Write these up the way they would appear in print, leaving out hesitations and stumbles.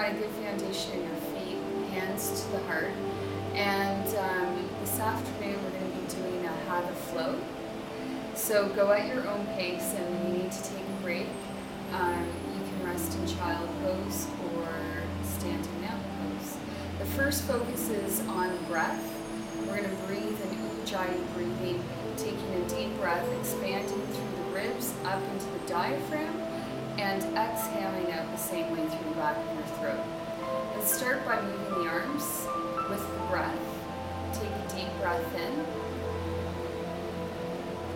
want a good foundation in your feet, hands to the heart. And this afternoon we're going to be doing a AZeFliy. So go at your own pace, and when you need to take a break, you can rest in child pose or standing up pose. The first focus is on breath. We're going to breathe in Ujjayi breathing, taking a deep breath, expanding through the ribs up into the diaphragm, and exhaling out the same way through the back of your throat. Let's start by moving the arms with the breath. Take a deep breath in.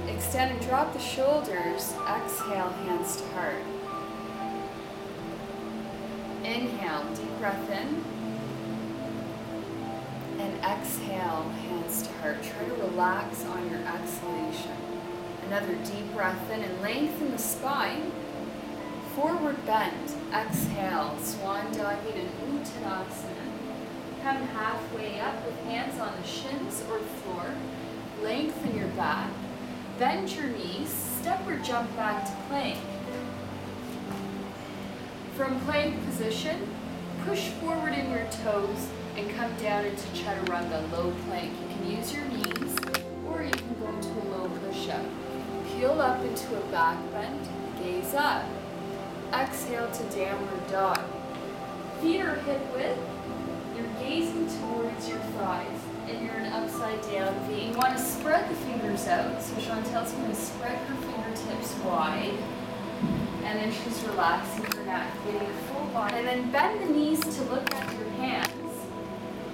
Extend and drop the shoulders. Exhale, hands to heart. Inhale, deep breath in. And exhale, hands to heart. Try to relax on your exhalation. Another deep breath in and lengthen the spine. Forward bend. Exhale, swan diving in Uttanasana. Come halfway up with hands on the shins or the floor. Lengthen your back. Bend your knees. Step or jump back to plank. From plank position, push forward in your toes and come down into chaturanga, low plank. You can use your knees, or you can go into a low push-up. Peel up into a back bend, gaze up. Exhale to downward dog. Feet are hip width. You're gazing towards your thighs, and you're in upside down V. You want to spread the fingers out. So Chantel's going to spread her fingertips wide, and then she's relaxing her neck, getting a full body. And then bend the knees to look at your hands.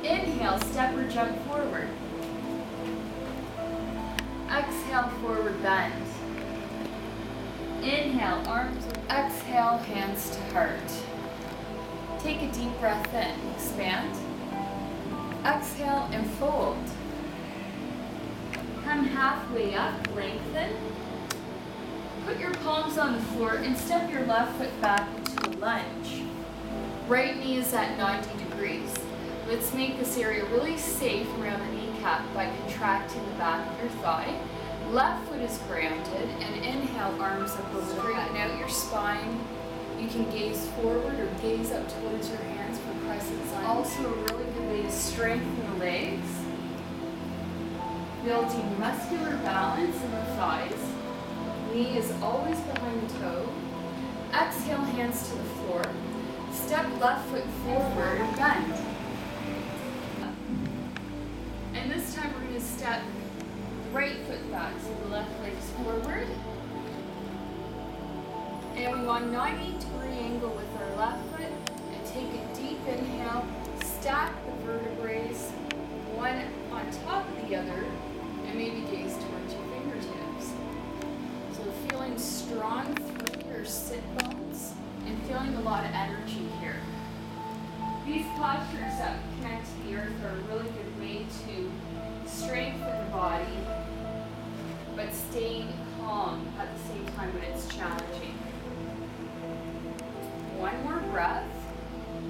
Inhale, step or jump forward. Exhale, forward bend. Inhale, arms. Exhale, hands to heart. Take a deep breath in, expand. Exhale and fold. Come halfway up, lengthen. Put your palms on the floor and step your left foot back into a lunge. Right knee is at 90 degrees. Let's make this area really safe around the kneecap by contracting the back of your thigh. Left foot is grounded, and inhale, arms up over the head. Straighten out your spine. You can gaze forward or gaze up towards your hands for crescent sign. Also a really good way to strengthen the legs. Building muscular balance in the thighs. Knee is always behind the toe. Exhale, hands to the floor. Step left foot forward, bend. And this time we're going to step right foot back, so the left leg's forward. And we want a 90-degree angle with our left foot. And take a deep inhale, stack the vertebrae, one on top of the other, and maybe gaze towards your fingertips. So feeling strong through your sit bones and feeling a lot of energy here. These postures that connect to the earth are a really good way to strengthen the body, but staying calm at the same time when it's challenging. One more breath,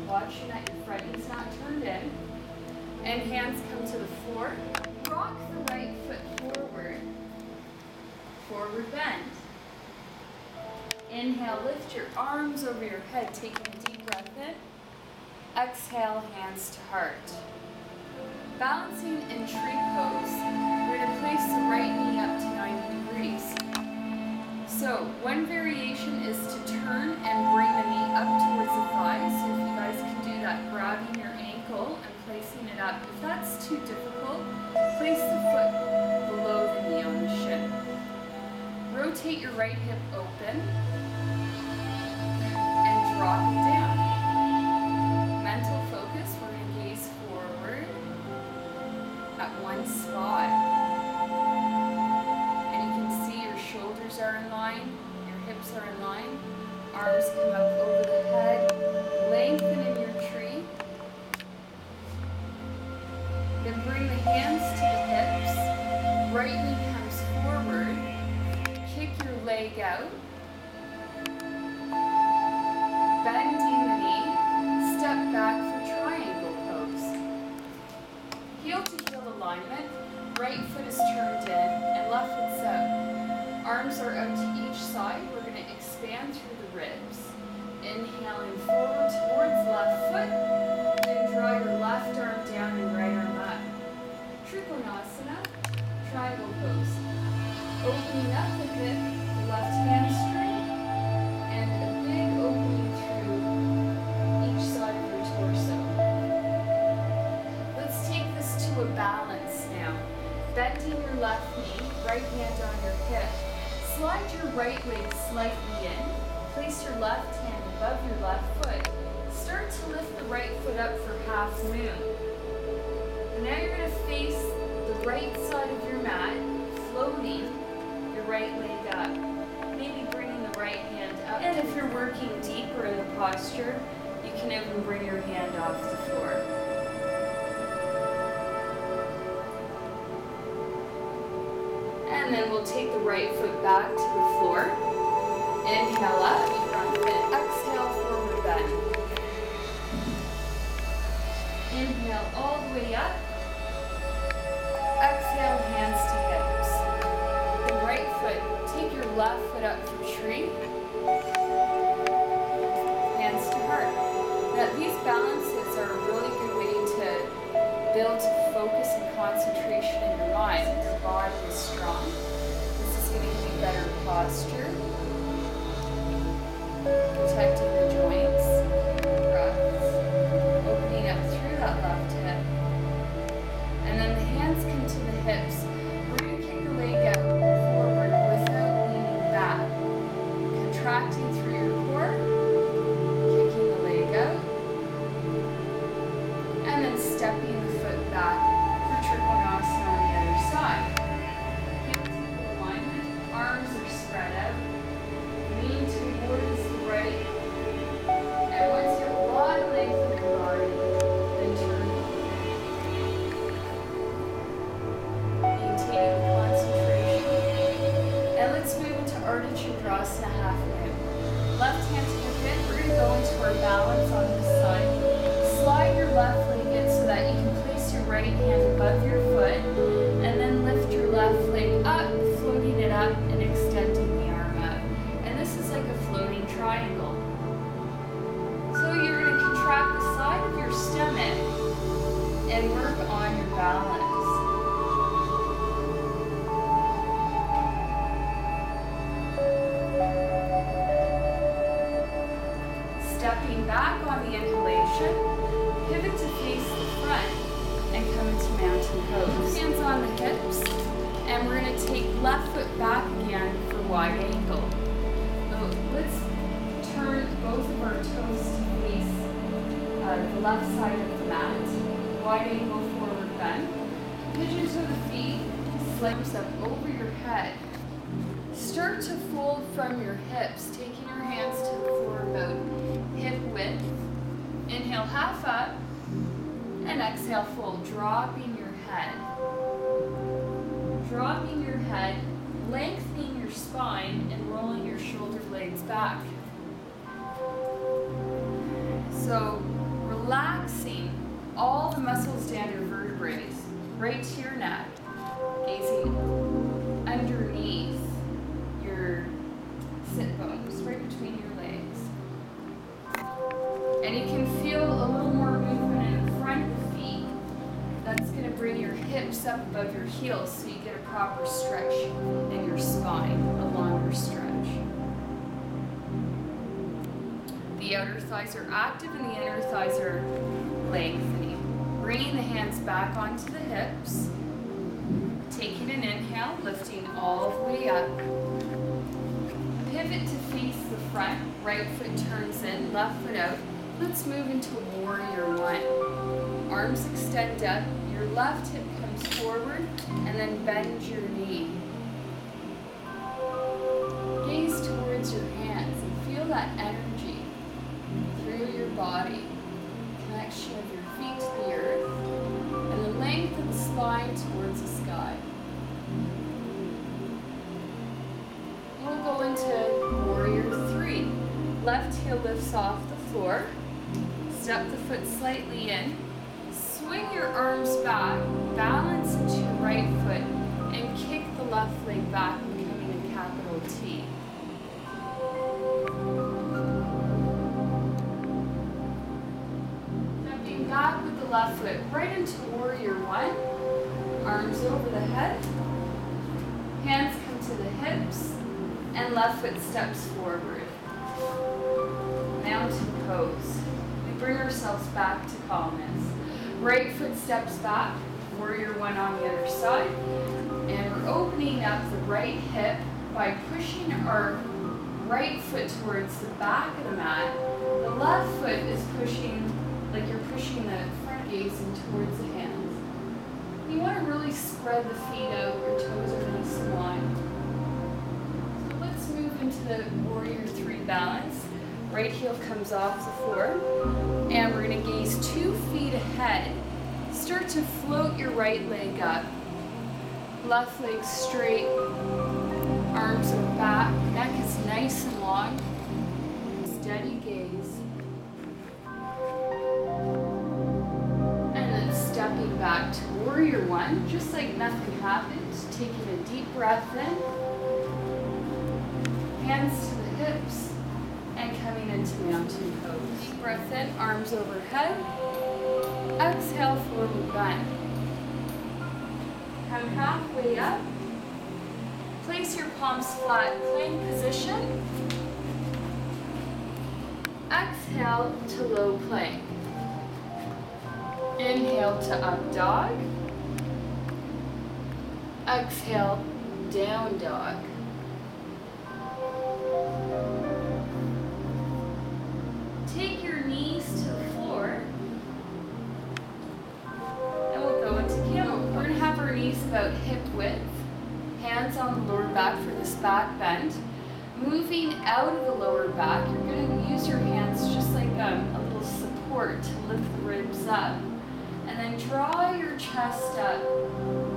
watching that your front knee's not turned in, and hands come to the floor. Rock the right foot forward, forward bend. Inhale, lift your arms over your head, taking a deep breath in. Exhale, hands to heart. Balancing in tree pose, we're going to place the right knee up to 90 degrees. So one variation is to turn and bring the knee up towards the thighs. So if you guys can do that, grabbing your ankle and placing it up. If that's too difficult, place the foot below the knee on the shin. Rotate your right hip open and drop it down. Mental focus, we're going to gaze forward at one spot. And you can see your shoulders are in line, your hips are in line, arms come up over the head, lengthen in your tree. Then bring the hands to the hips, right knee comes forward, kick your leg out, bending the knee, step back for triangle pose. Heel to heel alignment, right foot is turned in and left foot's out. Arms are out to each side. We're going to expand through the ribs. Inhaling forward towards left foot and draw your left arm down and right arm up. Trikonasana, triangle pose. Opening up the hip, left hamstring, and a big opening through each side of your torso. Let's take this to a balance now. Bending your left knee, right hand on your hip. Slide your right leg slightly in. Place your left hand above your left foot. Start to lift the right foot up for half moon. And now you're going to face the right side of your mat, floating your right leg up. Maybe bringing the right hand up. And if you're working deeper in the posture, you can even bring your hand off the floor. And then we'll take the right foot back to the floor. Inhale up, and exhale, forward bend. Inhale all the way up. Exhale, hands to hips. The right foot, take your left foot up for tree. Hands to heart. Now these balances are a really good way to build focus and concentration in your mind. Your body is strong. This is going to give you better posture. Protecting the joints, breaths, opening up through that left hip. And then the hands come to the hips. We're going to kick the leg out forward without leaning back. Contracting through your core, kicking the leg out, and then stepping the foot back for Trikonasana on the other side. Hands in alignment, arms are spread out. Lean towards the right. And once you have a lot of length in your body, then turn. Maintaining the concentration. And let's move into Ardha Chandrasana half moon. Left hand to the hip. We're going to go into our balance on this side. Slide your left leg in so that you can place your right hand above your foot. And then lift your left leg up, floating it up and extending the arm up. This is like a floating triangle. So you're going to contract the side of your stomach and work on your balance. Stepping back on the inhalation, pivot to face the front and come into mountain pose. Hands on the hips, and we're going to take left foot back again for wide angle. Let's turn both of our toes to face the left side of the mat. Wide angle forward bend. Pigeon to the feet, slams up over your head. Start to fold from your hips, taking your hands to the floor about hip width. Inhale, half up, and exhale, fold, dropping your head. Dropping your head, lengthening your spine, and rolling your shoulder blades back. So, relaxing all the muscles down your vertebrae, right to your neck, gazing underneath your sit bones, right between your legs. And you can feel a little more movement in the front of the feet. That's going to bring your hips up above your heels so you get a proper stretch in your spine, a longer stretch. The outer thighs are active and the inner thighs are lengthening. Bringing the hands back onto the hips. Taking an inhale, lifting all the way up. Pivot to face the front. Right foot turns in, left foot out. Let's move into warrior one. Arms extend up. Your left hip comes forward and then bend your knee. Gaze towards your hands and feel that energy through your body. Connection of your feet to the earth and the length of the spine towards the sky. We'll go into warrior three. Left heel lifts off the floor. Step the foot slightly in. Swing your arms back, balance into your right foot, and kick the left leg back, becoming a capital T. right into warrior one. Arms over the head. Hands come to the hips. And left foot steps forward. Mountain pose. We bring ourselves back to calmness. Right foot steps back. Warrior one on the other side. And we're opening up the right hip by pushing our right foot towards the back of the mat. The left foot is pushing, like you're pushing the front gazing towards the hands. You want to really spread the feet out, your toes are nice and wide. So let's move into the warrior three balance. Right heel comes off the floor, and we're going to gaze 2 feet ahead. Start to float your right leg up. Left leg straight, arms are back, neck is nice and long. Steady gaze. And then stepping back to warrior one, just like nothing happened. Taking a deep breath in. Hands to the hips. And coming into mountain pose. Deep breath in, arms overhead. Exhale, forward bend. Come halfway up. Place your palms flat, plank position. Exhale to low plank. Inhale to up dog. Exhale, down dog. Take your knees to the floor. And we'll go into camel. We're going to have our knees about hip width. Hands on the lower back for this back bend. Moving out of the lower back, you're going to use your hands just like a little support to lift the ribs up. And then draw your chest up.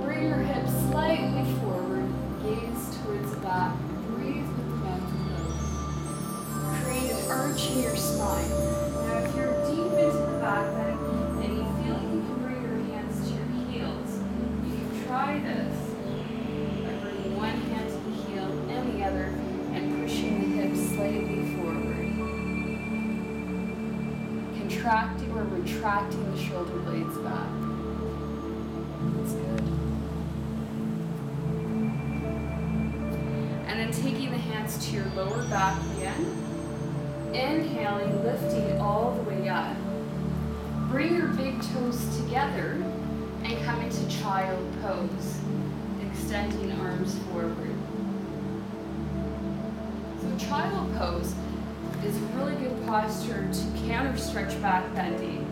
Bring your hips slightly forward. Gaze towards the back. Breathe with the mountain pose. Create an arch in your spine. Now if you're deep into the back bend and you feel like you can bring your hands to your heels, you can try this. One hand to the heel and the other, and pushing the hips slightly forward. Contracting or retracting the shoulder blades back. That's good. And then taking the hands to your lower back again. Inhaling, lifting all the way up. Bring your big toes together and come into child pose. Extending arms forward. So child pose is a really good posture to counter stretch back bending.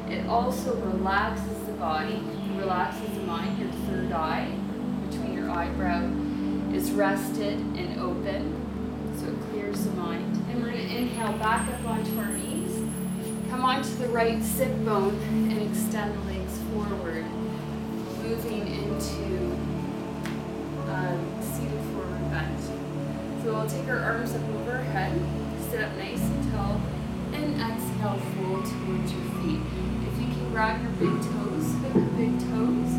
It also relaxes the body, relaxes the mind. Your third eye between your eyebrow is rested and open, so it clears the mind. And we're going to inhale back up onto our knees. Come onto the right sit bone and extend the legs forward, moving into seated forward bend. So we'll take our arms up overhead, sit up nice and tall, and exhale, fold towards your feet. If you can grab your big toes, hip your big toes,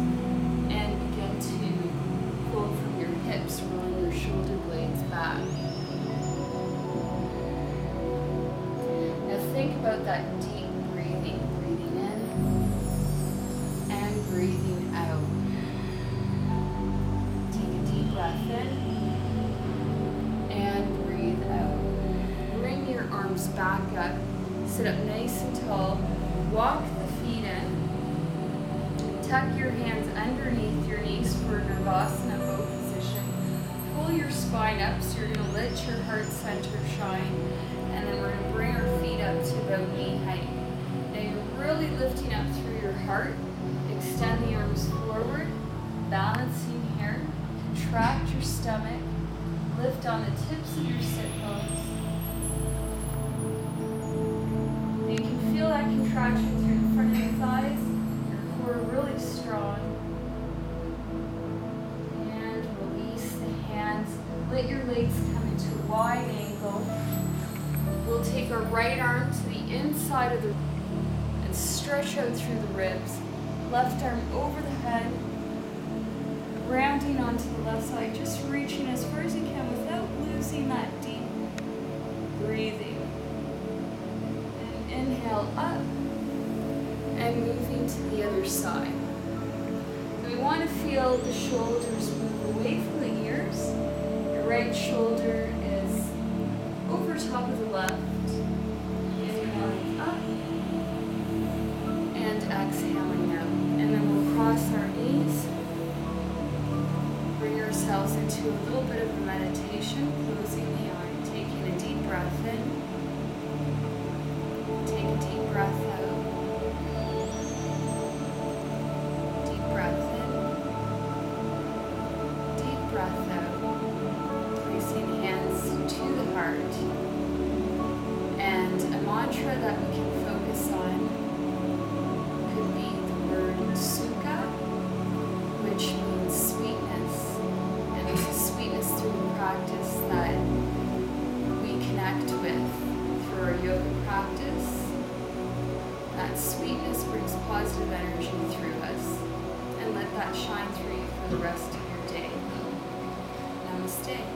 and begin to fold from your hips, rolling your shoulder blades back. Now think about that deep breathing, breathing in and breathing out. Breath in and breathe out. Bring your arms back up. Sit up nice and tall. Walk the feet in. Tuck your hands underneath your knees for Nirvasana bow position. Pull your spine up so you're going to let your heart center shine. And then we're going to bring our feet up to about knee height. Now you're really lifting up through your heart. Extend the arms forward. Balancing here. Contract your stomach, lift on the tips of your sit bones. You can feel that contraction through the front of your thighs, your core really strong. And release the hands. Let your legs come into a wide angle. We'll take our right arm to the inside of the and stretch out through the ribs. Left arm over the head. Rounding onto the left side, just reaching as far as you can without losing that deep breathing. And inhale up and moving to the other side. We want to feel the shoulders move away from the ears. Your right shoulder is over top of the left. Inhaling up and exhaling out. And then we'll cross our knees. Bring ourselves into a little bit of a meditation, closing the eye, taking a deep breath in. Take a deep breath out. Deep breath in. Deep breath out. Placing hands to the heart. And a mantra that we can focus on could be the word sukha, which means sweetness. And it's a sweetness through the practice that we connect with through our yoga practice. That sweetness brings positive energy through us. And let that shine through you for the rest of your day. Namaste.